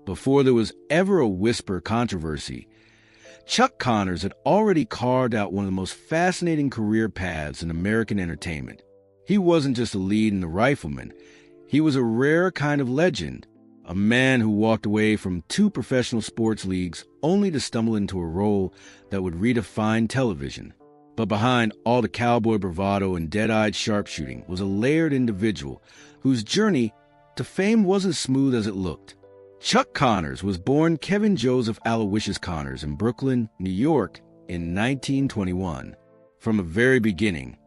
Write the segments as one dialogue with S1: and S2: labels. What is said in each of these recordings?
S1: Before there was ever a whisper controversy, Chuck Connors had already carved out one of the most fascinating career paths in American entertainment. He wasn't just a lead in The Rifleman. He was a rare kind of legend, a man who walked away from 2 professional sports leagues only to stumble into a role that would redefine television. But behind all the cowboy bravado and dead-eyed sharpshooting was a layered individual whose journey to fame wasn't smooth as it looked. Chuck Connors was born Kevin Joseph Aloysius Connors in Brooklyn, New York in 1921. From the very beginning,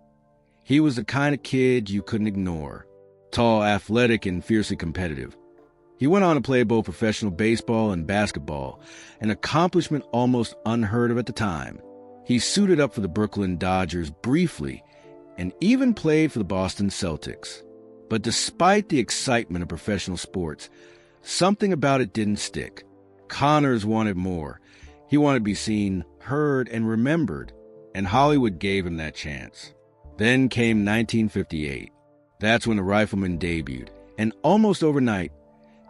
S1: he was the kind of kid you couldn't ignore. Tall, athletic, and fiercely competitive. He went on to play both professional baseball and basketball, an accomplishment almost unheard of at the time. He suited up for the Brooklyn Dodgers briefly and even played for the Boston Celtics. But despite the excitement of professional sports, something about it didn't stick. Connors wanted more. He wanted to be seen, heard, and remembered, and Hollywood gave him that chance. Then came 1958. That's when The Rifleman debuted, and almost overnight,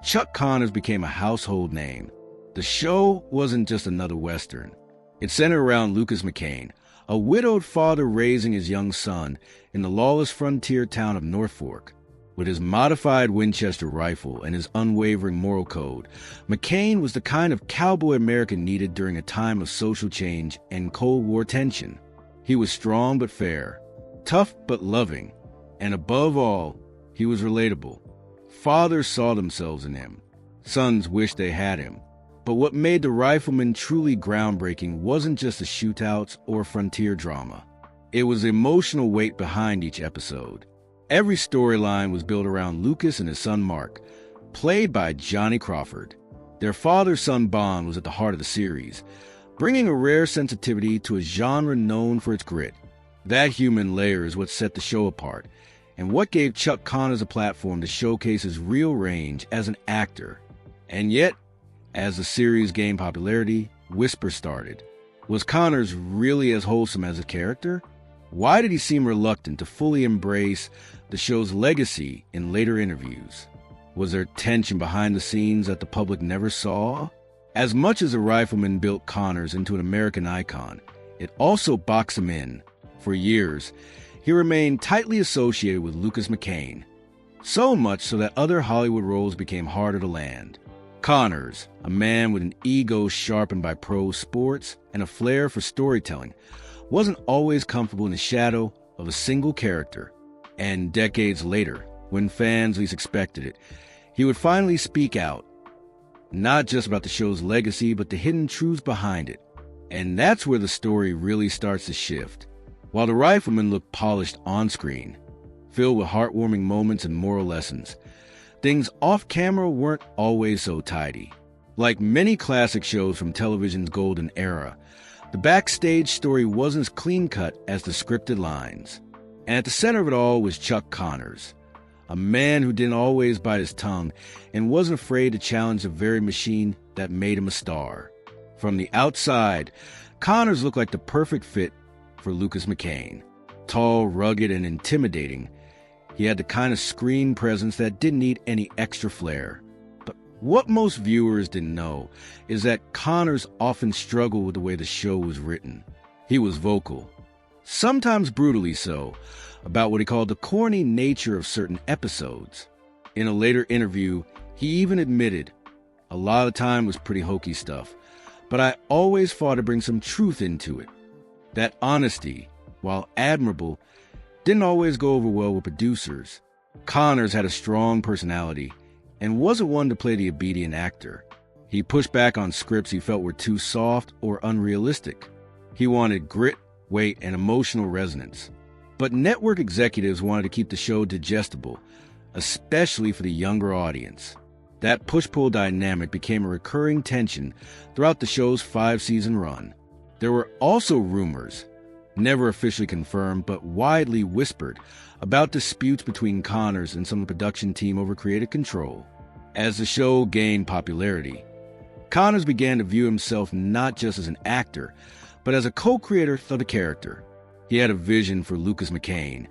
S1: Chuck Connors became a household name. The show wasn't just another Western. It centered around Lucas McCain, a widowed father raising his young son in the lawless frontier town of Norfolk. With his modified Winchester rifle and his unwavering moral code, McCain was the kind of cowboy America needed during a time of social change and Cold War tension. He was strong but fair, tough but loving, and above all, he was relatable. Fathers saw themselves in him. Sons wished they had him. But what made The Rifleman truly groundbreaking wasn't just the shootouts or frontier drama. It was the emotional weight behind each episode. Every storyline was built around Lucas and his son Mark, played by Johnny Crawford. Their father-son bond was at the heart of the series, bringing a rare sensitivity to a genre known for its grit. That human layer is what set the show apart, and what gave Chuck Connors a platform to showcase his real range as an actor. And yet, as the series gained popularity, whispers started. Was Connors really as wholesome as a character? Why did he seem reluctant to fully embrace the show's legacy in later interviews? Was there tension behind the scenes that the public never saw? As much as The Rifleman built Connors into an American icon, it also boxed him in. For years, he remained tightly associated with Lucas McCain, so much so that other Hollywood roles became harder to land. Connors, a man with an ego sharpened by pro sports and a flair for storytelling, wasn't always comfortable in the shadow of a single character. And decades later, when fans least expected it, he would finally speak out, not just about the show's legacy, but the hidden truths behind it. And that's where the story really starts to shift. While The Rifleman looked polished on screen, filled with heartwarming moments and moral lessons, things off-camera weren't always so tidy. Like many classic shows from television's golden era, the backstage story wasn't as clean-cut as the scripted lines. And at the center of it all was Chuck Connors, a man who didn't always bite his tongue and wasn't afraid to challenge the very machine that made him a star. From the outside, Connors looked like the perfect fit for Lucas McCain. Tall, rugged, and intimidating, he had the kind of screen presence that didn't need any extra flair. But what most viewers didn't know is that Connors often struggled with the way the show was written. He was vocal, sometimes brutally so, about what he called the corny nature of certain episodes. In a later interview, he even admitted, "A lot of the time was pretty hokey stuff, but I always fought to bring some truth into it." That honesty, while admirable, didn't always go over well with producers. Connors had a strong personality and wasn't one to play the obedient actor. He pushed back on scripts he felt were too soft or unrealistic. He wanted grit, weight, and emotional resonance. But network executives wanted to keep the show digestible, especially for the younger audience. That push-pull dynamic became a recurring tension throughout the show's 5-season run. There were also rumors, never officially confirmed but widely whispered, about disputes between Connors and some of the production team over creative control. As the show gained popularity, Connors began to view himself not just as an actor, but as a co-creator of the character. He had a vision for Lucas McCain,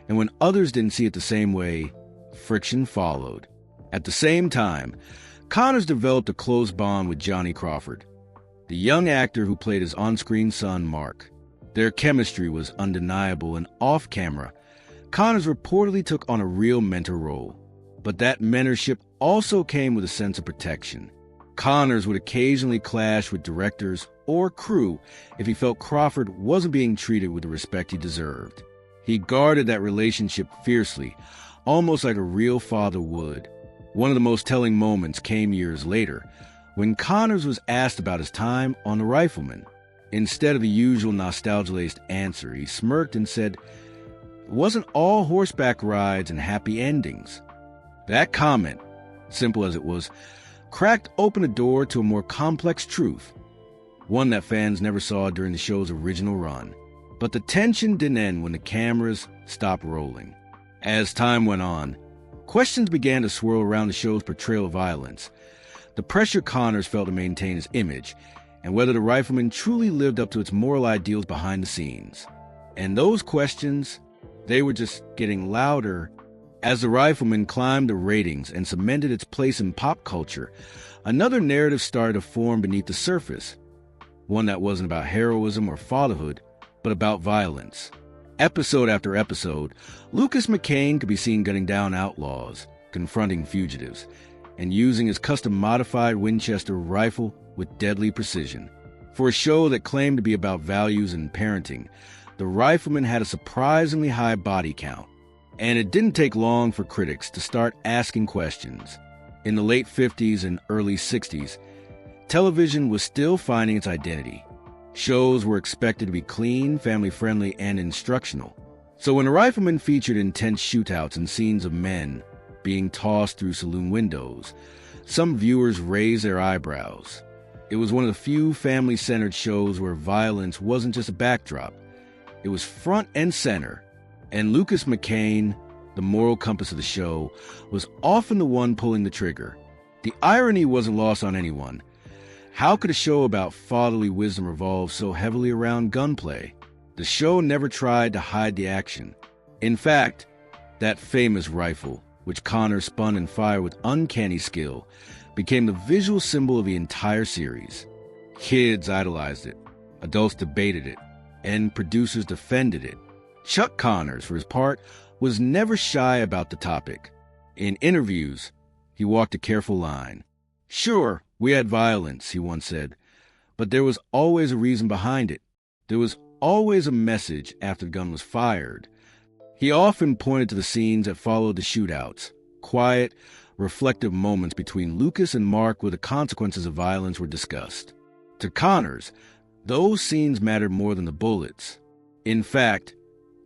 S1: and when others didn't see it the same way, friction followed. At the same time, Connors developed a close bond with Johnny Crawford, the young actor who played his on-screen son, Mark. Their chemistry was undeniable, and off-camera, Connors reportedly took on a real mentor role. But that mentorship also came with a sense of protection. Connors would occasionally clash with directors or crew if he felt Crawford wasn't being treated with the respect he deserved. He guarded that relationship fiercely, almost like a real father would. One of the most telling moments came years later, when Connors was asked about his time on The Rifleman. Instead of the usual nostalgia-laced answer, he smirked and said, "It wasn't all horseback rides and happy endings." That comment, simple as it was, cracked open a door to a more complex truth, one that fans never saw during the show's original run. But the tension didn't end when the cameras stopped rolling. As time went on, questions began to swirl around the show's portrayal of violence, the pressure Connors felt to maintain his image, and whether The Rifleman truly lived up to its moral ideals behind the scenes. And those questions, they were just getting louder. As The Rifleman climbed the ratings and cemented its place in pop culture, another narrative started to form beneath the surface, one that wasn't about heroism or fatherhood, but about violence. Episode after episode, Lucas McCain could be seen gunning down outlaws, confronting fugitives, and using his custom-modified Winchester rifle with deadly precision. For a show that claimed to be about values and parenting, The Rifleman had a surprisingly high body count. And it didn't take long for critics to start asking questions. In the late 50s and early 60s, television was still finding its identity. Shows were expected to be clean, family-friendly, and instructional. So when The Rifleman featured intense shootouts and scenes of men being tossed through saloon windows, some viewers raised their eyebrows. It was one of the few family-centered shows where violence wasn't just a backdrop. It was front and center. And Lucas McCain, the moral compass of the show, was often the one pulling the trigger. The irony wasn't lost on anyone. How could a show about fatherly wisdom revolve so heavily around gunplay? The show never tried to hide the action. In fact, that famous rifle, which Connors spun and fired with uncanny skill, became the visual symbol of the entire series. Kids idolized it, adults debated it, and producers defended it. Chuck Connors, for his part, was never shy about the topic. In interviews, he walked a careful line. "Sure, we had violence," he once said, "but there was always a reason behind it. There was always a message after the gun was fired." He often pointed to the scenes that followed the shootouts, quiet, reflective moments between Lucas and Mark where the consequences of violence were discussed. To Connors, those scenes mattered more than the bullets. In fact,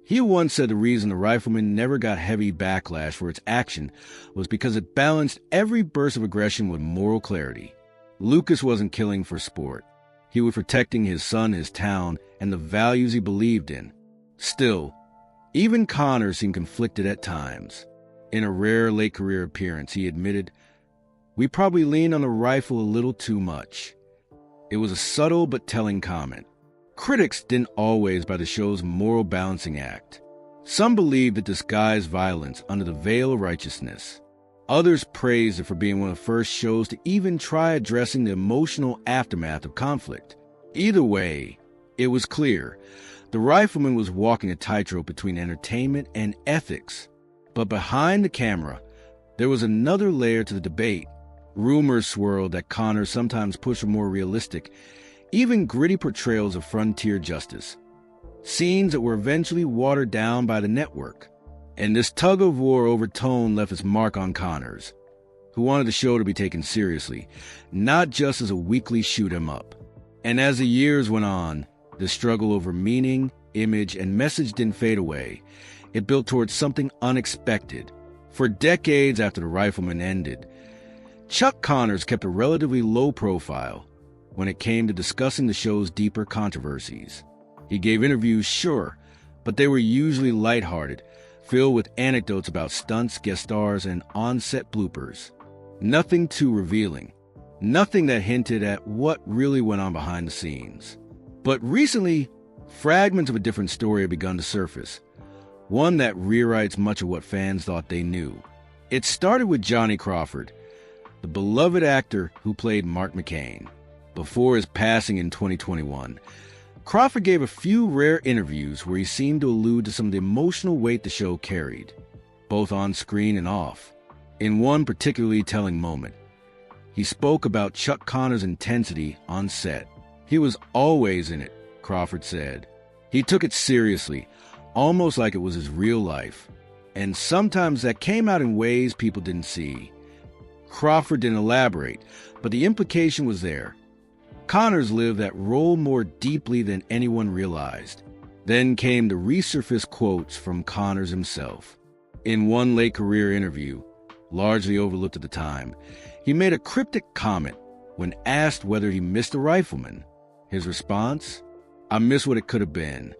S1: he once said the reason The Rifleman never got heavy backlash for its action was because it balanced every burst of aggression with moral clarity. Lucas wasn't killing for sport. He was protecting his son, his town, and the values he believed in. Still, even Connors seemed conflicted at times. In a rare late-career appearance, he admitted, "We probably leaned on the rifle a little too much." It was a subtle but telling comment. Critics didn't always buy the show's moral balancing act. Some believed it disguised violence under the veil of righteousness. Others praised it for being one of the first shows to even try addressing the emotional aftermath of conflict. Either way, it was clear The Rifleman was walking a tightrope between entertainment and ethics. But behind the camera, there was another layer to the debate. Rumors swirled that Connors sometimes pushed for more realistic, even gritty portrayals of frontier justice, scenes that were eventually watered down by the network. And this tug-of-war over tone left its mark on Connors, who wanted the show to be taken seriously, not just as a weekly shoot-'em-up. And as the years went on, the struggle over meaning, image, and message didn't fade away. It built towards something unexpected. For decades after The Rifleman ended, Chuck Connors kept a relatively low profile when it came to discussing the show's deeper controversies. He gave interviews, sure, but they were usually lighthearted, filled with anecdotes about stunts, guest stars, and on-set bloopers. Nothing too revealing. Nothing that hinted at what really went on behind the scenes. But recently, fragments of a different story have begun to surface. One that rewrites much of what fans thought they knew. It started with Johnny Crawford, the beloved actor who played Mark McCain. Before his passing in 2021, Crawford gave a few rare interviews where he seemed to allude to some of the emotional weight the show carried, both on screen and off. In one particularly telling moment, he spoke about Chuck Connor's intensity on set. He was always in it, Crawford said. He took it seriously, almost like it was his real life. And sometimes that came out in ways people didn't see. Crawford didn't elaborate, but the implication was there. Connors lived that role more deeply than anyone realized. Then came the resurfaced quotes from Connors himself. In one late career interview, largely overlooked at the time, he made a cryptic comment when asked whether he missed a Rifleman. His response? "I miss what it could have been."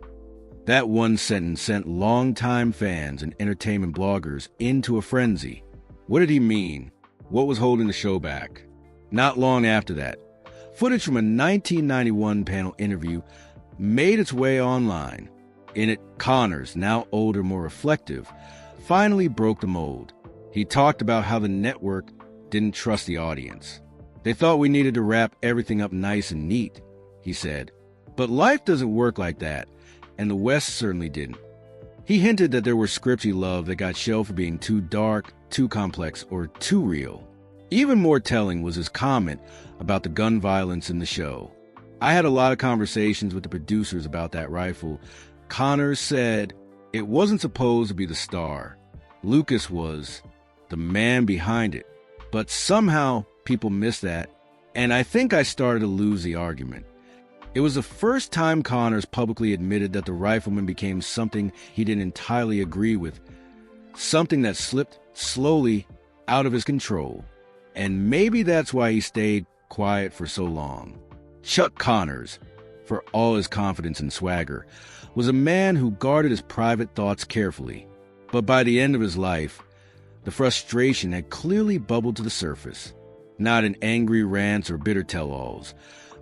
S1: That one sentence sent longtime fans and entertainment bloggers into a frenzy. What did he mean? What was holding the show back? Not long after that, footage from a 1991 panel interview made its way online. In it, Connors, now older, more reflective, finally broke the mold. He talked about how the network didn't trust the audience. They thought we needed to wrap everything up nice and neat, he said. But life doesn't work like that, and the West certainly didn't. He hinted that there were scripts he loved that got shelved for being too dark, too complex, or too real. Even more telling was his comment about the gun violence in the show. "I had a lot of conversations with the producers about that rifle." Connors said it wasn't supposed to be the star. Lucas was the man behind it. But somehow people missed that, and I think I started to lose the argument. It was the first time Connors publicly admitted that the Rifleman became something he didn't entirely agree with, something that slipped slowly out of his control. And maybe that's why he stayed quiet for so long. Chuck Connors, for all his confidence and swagger, was a man who guarded his private thoughts carefully. But by the end of his life, the frustration had clearly bubbled to the surface, not in angry rants or bitter tell-alls,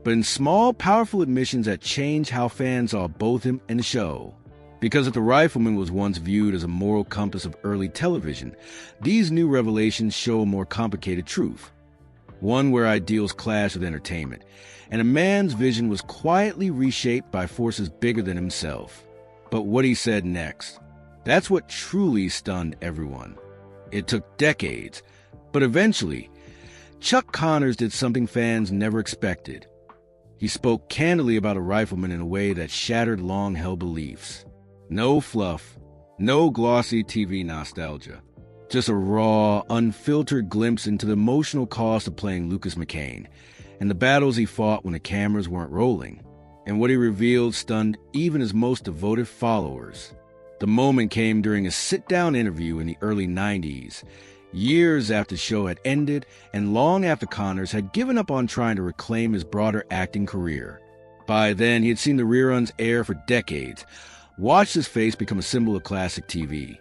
S1: but in small, powerful admissions that changed how fans saw both him and the show. Because if the Rifleman was once viewed as a moral compass of early television, these new revelations show a more complicated truth, one where ideals clash with entertainment, and a man's vision was quietly reshaped by forces bigger than himself. But what he said next, that's what truly stunned everyone. It took decades, but eventually, Chuck Connors did something fans never expected. He spoke candidly about a Rifleman in a way that shattered long-held beliefs. No fluff, no glossy TV nostalgia. Just a raw, unfiltered glimpse into the emotional cost of playing Lucas McCain and the battles he fought when the cameras weren't rolling. And what he revealed stunned even his most devoted followers. The moment came during a sit-down interview in the early 90s, years after the show had ended and long after Connors had given up on trying to reclaim his broader acting career. By then, he had seen the reruns air for decades, watched his face become a symbol of classic TV,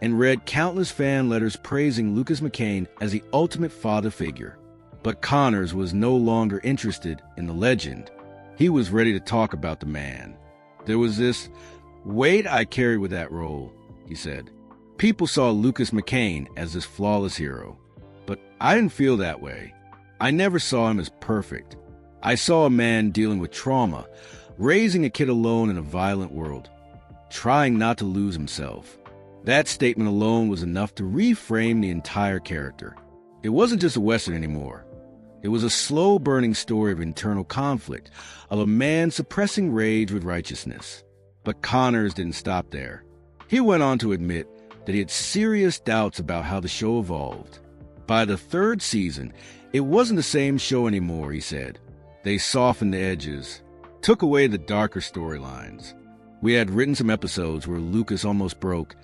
S1: and read countless fan letters praising Lucas McCain as the ultimate father figure. But Connors was no longer interested in the legend. He was ready to talk about the man. There was this weight I carried with that role, he said. People saw Lucas McCain as this flawless hero, but I didn't feel that way. I never saw him as perfect. I saw a man dealing with trauma, raising a kid alone in a violent world, trying not to lose himself. That statement alone was enough to reframe the entire character. It wasn't just a Western anymore. It was a slow-burning story of internal conflict, of a man suppressing rage with righteousness. But Connors didn't stop there. He went on to admit that he had serious doubts about how the show evolved. By the third season, it wasn't the same show anymore, he said. They softened the edges, took away the darker storylines. We had written some episodes where Lucas almost broke,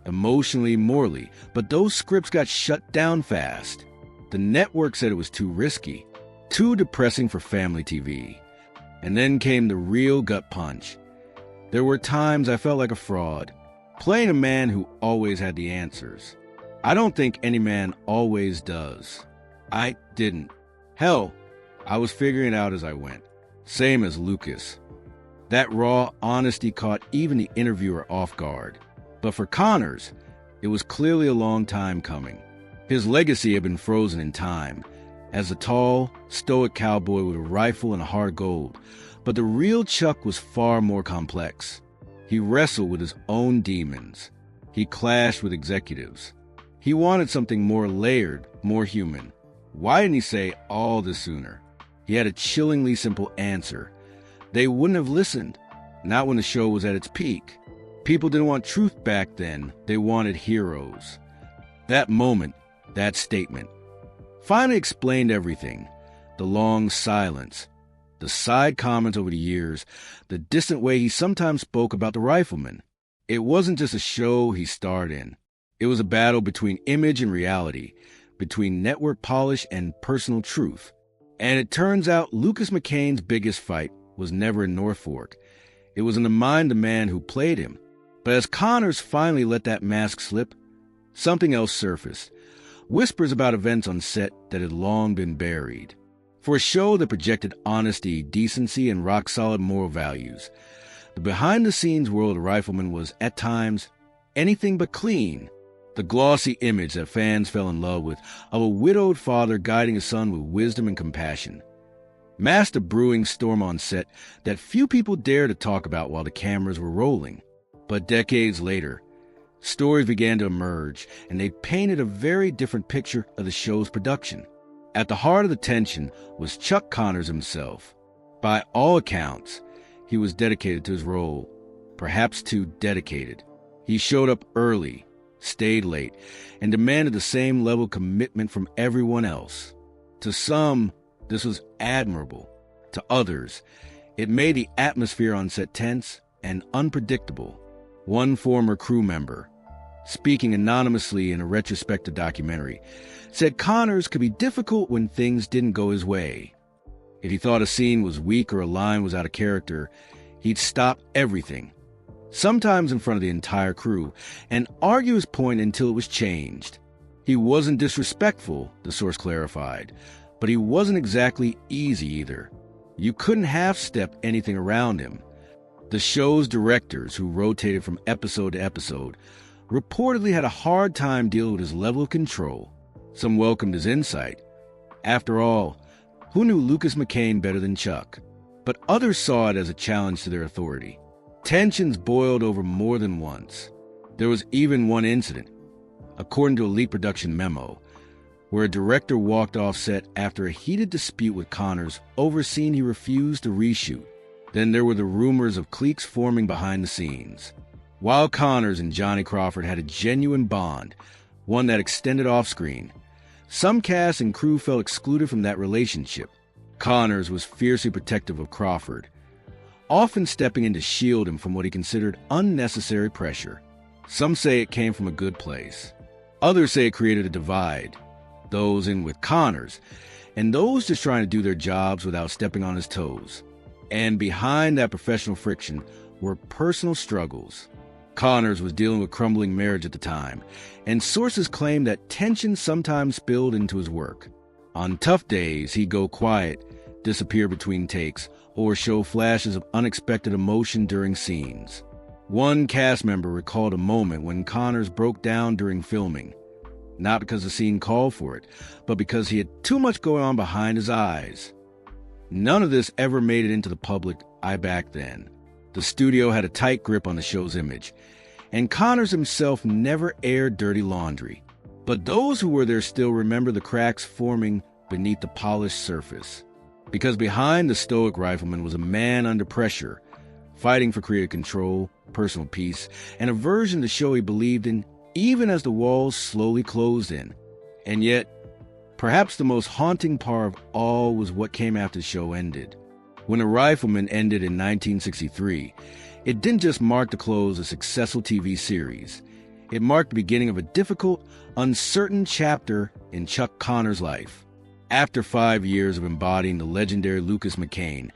S1: emotionally, morally, but those scripts got shut down fast. The network said it was too risky, too depressing for family TV. And then came the real gut punch. There were times I felt like a fraud, playing a man who always had the answers. I don't think any man always does. I didn't. Hell, I was figuring it out as I went. Same as Lucas. That raw honesty caught even the interviewer off guard. But for Connors, it was clearly a long time coming. His legacy had been frozen in time, as a tall, stoic cowboy with a rifle and a heart of gold. But the real Chuck was far more complex. He wrestled with his own demons. He clashed with executives. He wanted something more layered, more human. Why didn't he say all this sooner? He had a chillingly simple answer. They wouldn't have listened, not when the show was at its peak. People didn't want truth back then. They wanted heroes. That moment, that statement, finally explained everything. The long silence, the side comments over the years, the distant way he sometimes spoke about the Rifleman. It wasn't just a show he starred in. It was a battle between image and reality, between network polish and personal truth. And it turns out Lucas McCain's biggest fight was never in North Fork. It was in the mind of the man who played him. But as Connors finally let that mask slip, something else surfaced. Whispers about events on set that had long been buried. For a show that projected honesty, decency, and rock-solid moral values, the behind-the-scenes world of Rifleman was, at times, anything but clean. The glossy image that fans fell in love with of a widowed father guiding his son with wisdom and compassion, masked a brewing storm on set that few people dared to talk about while the cameras were rolling. But decades later, stories began to emerge, and they painted a very different picture of the show's production. At the heart of the tension was Chuck Connors himself. By all accounts, he was dedicated to his role, perhaps too dedicated. He showed up early, stayed late, and demanded the same level of commitment from everyone else. To some, this was admirable. To others, it made the atmosphere on set tense and unpredictable. One former crew member, speaking anonymously in a retrospective documentary, said Connors could be difficult when things didn't go his way. If he thought a scene was weak or a line was out of character, he'd stop everything, sometimes in front of the entire crew, and argue his point until it was changed. He wasn't disrespectful, the source clarified, but he wasn't exactly easy either. You couldn't half-step anything around him. The show's directors, who rotated from episode to episode, reportedly had a hard time dealing with his level of control. Some welcomed his insight. After all, who knew Lucas McCain better than Chuck? But others saw it as a challenge to their authority. Tensions boiled over more than once. There was even one incident, according to a Elite Production memo, where a director walked off set after a heated dispute with Connors over a scene he refused to reshoot. Then there were the rumors of cliques forming behind the scenes. While Connors and Johnny Crawford had a genuine bond, one that extended off-screen, some cast and crew felt excluded from that relationship. Connors was fiercely protective of Crawford, often stepping in to shield him from what he considered unnecessary pressure. Some say it came from a good place. Others say it created a divide, those in with Connors, and those just trying to do their jobs without stepping on his toes. And behind that professional friction were personal struggles. Connors was dealing with crumbling marriage at the time, and sources claim that tension sometimes spilled into his work. On tough days, he'd go quiet, disappear between takes, or show flashes of unexpected emotion during scenes. One cast member recalled a moment when Connors broke down during filming, not because the scene called for it, but because he had too much going on behind his eyes. None of this ever made it into the public eye back then. The studio had a tight grip on the show's image, and Connors himself never aired dirty laundry. But those who were there still remember the cracks forming beneath the polished surface. Because behind the stoic Rifleman was a man under pressure, fighting for creative control, personal peace, and a version of the show he believed in, even as the walls slowly closed in. And yet, perhaps the most haunting part of all was what came after the show ended. When The Rifleman ended in 1963, it didn't just mark the close of a successful TV series. It marked the beginning of a difficult, uncertain chapter in Chuck Connors' life. After 5 years of embodying the legendary Lucas McCain,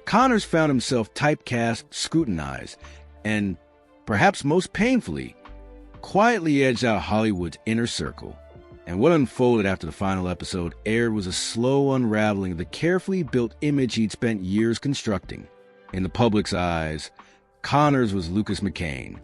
S1: Connors found himself typecast, scrutinized, and, perhaps most painfully, quietly edged out Hollywood's inner circle. And what unfolded after the final episode aired was a slow unraveling of the carefully built image he'd spent years constructing. In the public's eyes, Connors was Lucas McCain.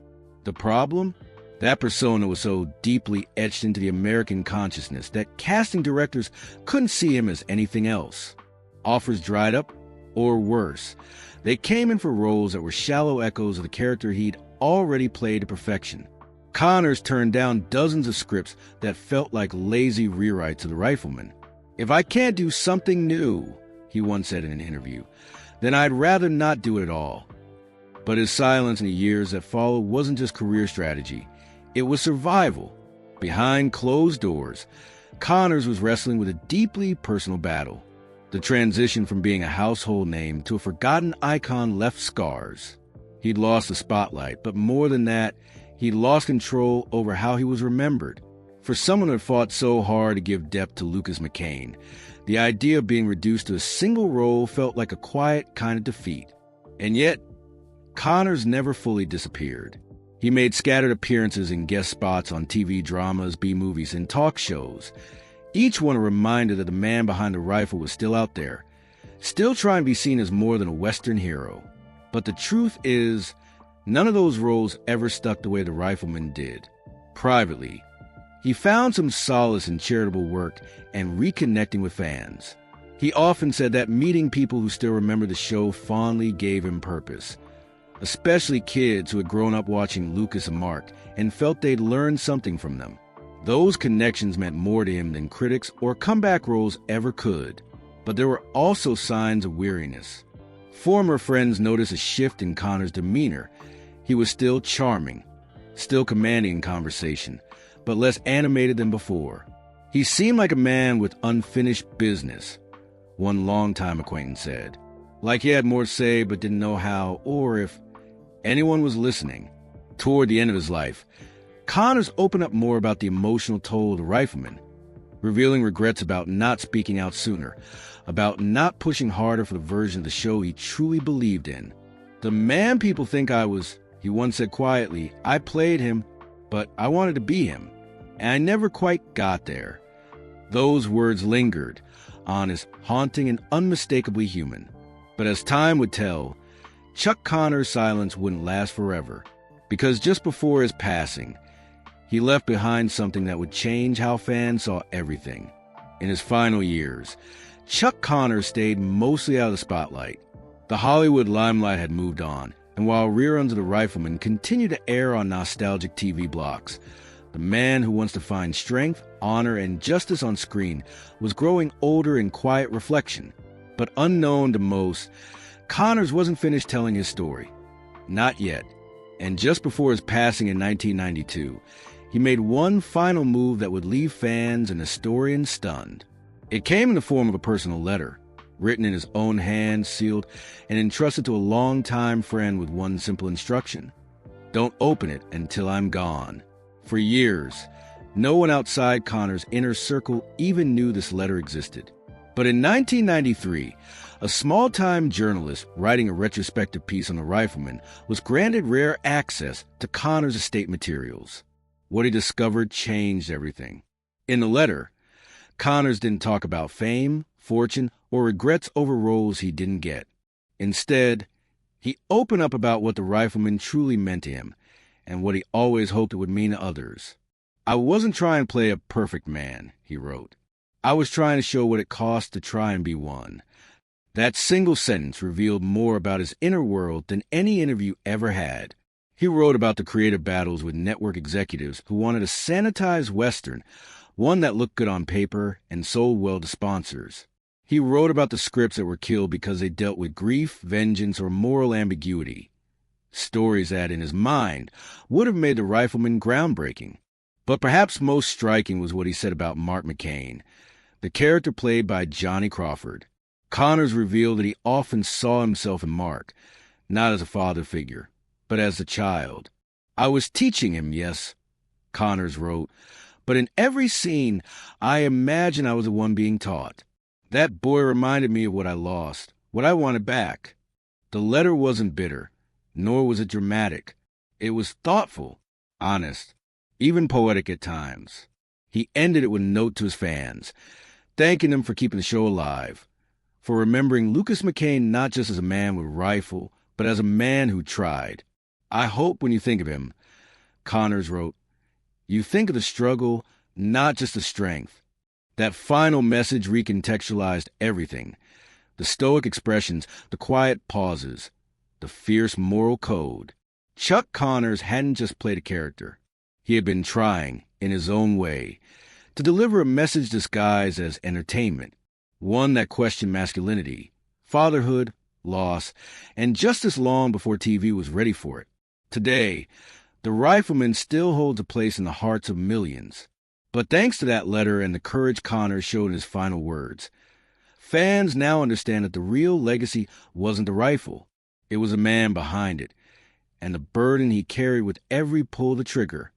S1: The problem? That persona was so deeply etched into the American consciousness that casting directors couldn't see him as anything else. Offers dried up, or worse, they came in for roles that were shallow echoes of the character he'd already played to perfection. Connors turned down dozens of scripts that felt like lazy rewrites of The Rifleman. "If I can't do something new," he once said in an interview, "then I'd rather not do it at all." But his silence in the years that followed wasn't just career strategy. It was survival. Behind closed doors, Connors was wrestling with a deeply personal battle. The transition from being a household name to a forgotten icon left scars. He'd lost the spotlight, but more than that, he'd lost control over how he was remembered. For someone who had fought so hard to give depth to Lucas McCain, the idea of being reduced to a single role felt like a quiet kind of defeat. And yet, Connors never fully disappeared. He made scattered appearances in guest spots on TV dramas, B-movies, and talk shows, each one a reminder that the man behind the rifle was still out there, still trying to be seen as more than a Western hero. But the truth is, none of those roles ever stuck the way the Rifleman did. Privately, he found some solace in charitable work and reconnecting with fans. He often said that meeting people who still remember the show fondly gave him purpose, especially kids who had grown up watching Lucas and Mark and felt they'd learned something from them. Those connections meant more to him than critics or comeback roles ever could. But there were also signs of weariness. Former friends noticed a shift in Connor's demeanor. He was still charming, still commanding in conversation, but less animated than before. He seemed like a man with unfinished business, one longtime acquaintance said. Like he had more to say but didn't know how, or if anyone was listening. Toward the end of his life, Connors opened up more about the emotional toll of the Rifleman, revealing regrets about not speaking out sooner, about not pushing harder for the version of the show he truly believed in. "The man people think I was," he once said quietly, "I played him, but I wanted to be him, and I never quite got there." Those words lingered, honest, haunting, and unmistakably human. But as time would tell, Chuck Connors' silence wouldn't last forever, because just before his passing, he left behind something that would change how fans saw everything. In his final years, Chuck Connors stayed mostly out of the spotlight. The Hollywood limelight had moved on, and while reruns of The Rifleman continued to air on nostalgic TV blocks, the man who wants to find strength, honor, and justice on screen was growing older in quiet reflection. But unknown to most, Connors wasn't finished telling his story. Not yet. And just before his passing in 1992, he made one final move that would leave fans and historians stunned. It came in the form of a personal letter, written in his own hand, sealed, and entrusted to a longtime friend with one simple instruction: "Don't open it until I'm gone." For years, no one outside Connors' inner circle even knew this letter existed. But in 1993, a small-time journalist writing a retrospective piece on the Rifleman was granted rare access to Connors' estate materials. What he discovered changed everything. In the letter, Connors didn't talk about fame, fortune, or regrets over roles he didn't get. Instead, he opened up about what the Rifleman truly meant to him and what he always hoped it would mean to others. "I wasn't trying to play a perfect man," he wrote. "I was trying to show what it costs to try and be one." That single sentence revealed more about his inner world than any interview ever had. He wrote about the creative battles with network executives who wanted a sanitized Western, one that looked good on paper and sold well to sponsors. He wrote about the scripts that were killed because they dealt with grief, vengeance, or moral ambiguity. Stories that, in his mind, would have made the Rifleman groundbreaking. But perhaps most striking was what he said about Mark McCain, the character played by Johnny Crawford. Connors revealed that he often saw himself in Mark, not as a father figure, but as a child. "I was teaching him, yes," Connors wrote, "but in every scene, I imagined I was the one being taught. That boy reminded me of what I lost, what I wanted back." The letter wasn't bitter, nor was it dramatic. It was thoughtful, honest, even poetic at times. He ended it with a note to his fans, thanking them for keeping the show alive, for remembering Lucas McCain not just as a man with a rifle, but as a man who tried. "I hope when you think of him," Connors wrote, You think of the struggle, not just the strength. That final message recontextualized everything. The stoic expressions, the quiet pauses, the fierce moral code. Chuck Connors hadn't just played a character. He had been trying, in his own way, to deliver a message disguised as entertainment, one that questioned masculinity, fatherhood, loss, and justice long before TV was ready for it. Today, the Rifleman still holds a place in the hearts of millions. But thanks to that letter and the courage Connors showed in his final words, fans now understand that the real legacy wasn't the rifle. It was a man behind it, and the burden he carried with every pull of the trigger.